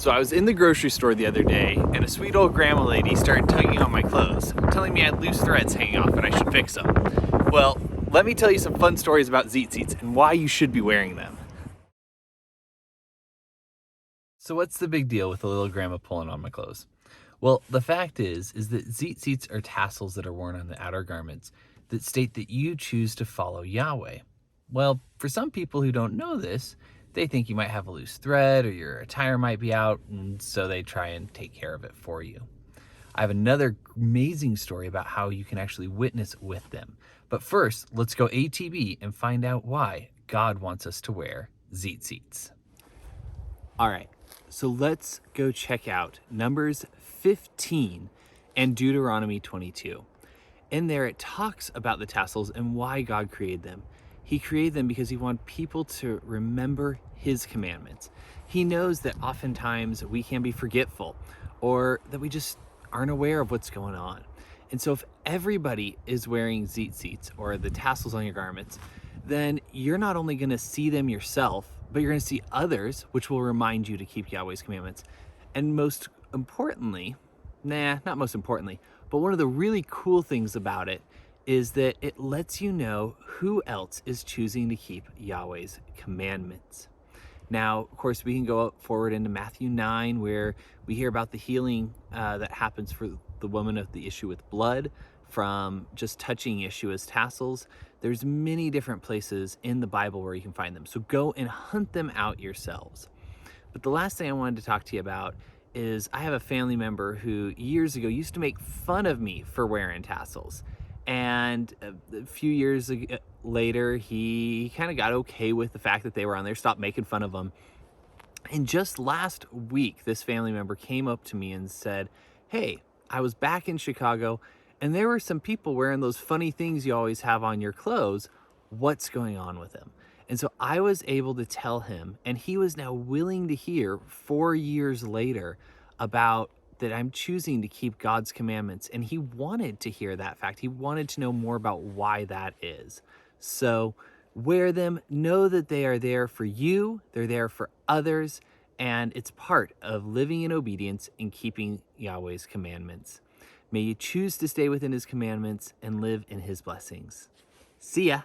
So I was in the grocery store the other day, and a sweet old grandma lady started tugging on my clothes, telling me I had loose threads hanging off and I should fix them. Well, let me tell you some fun stories about Tzitzits and why you should be wearing them. So what's the big deal with the little grandma pulling on my clothes? Well, the fact is that Tzitzits are tassels that are worn on the outer garments that state that you choose to follow Yahweh. Well, for some people who don't know this, they think you might have a loose thread or your attire might be out, and so they try and take care of it for you. I have another amazing story about how you can actually witness with them. But first, let's go ATB and find out why God wants us to wear Tzitzits. All right, so let's go check out Numbers 15 and Deuteronomy 22. In there, it talks about the tassels and why God created them. He created them because he wanted people to remember his commandments. He knows that oftentimes we can be forgetful or that we just aren't aware of what's going on. And so if everybody is wearing tzitzits or the tassels on your garments, then you're not only going to see them yourself, but you're going to see others, which will remind you to keep Yahweh's commandments. And most importantly, not most importantly, but one of the really cool things about it is that it lets you know who else is choosing to keep Yahweh's commandments. Now, of course, we can go forward into Matthew 9, where we hear about the healing that happens for the woman of the issue with blood from just touching Yeshua's tassels. There's many different places in the Bible where you can find them. So go and hunt them out yourselves. But the last thing I wanted to talk to you about is I have a family member who years ago used to make fun of me for wearing tassels. And a few years later, he kind of got okay with the fact that they were on there, stopped making fun of them. And just last week, this family member came up to me and said, "Hey, I was back in Chicago and there were some people wearing those funny things you always have on your clothes. What's going on with them?" And so I was able to tell him, and he was now willing to hear 4 years later about that I'm choosing to keep God's commandments. And he wanted to hear that fact. He wanted to know more about why that is. So wear them, know that they are there for you, they're there for others, and it's part of living in obedience and keeping Yahweh's commandments. May you choose to stay within his commandments and live in his blessings. See ya.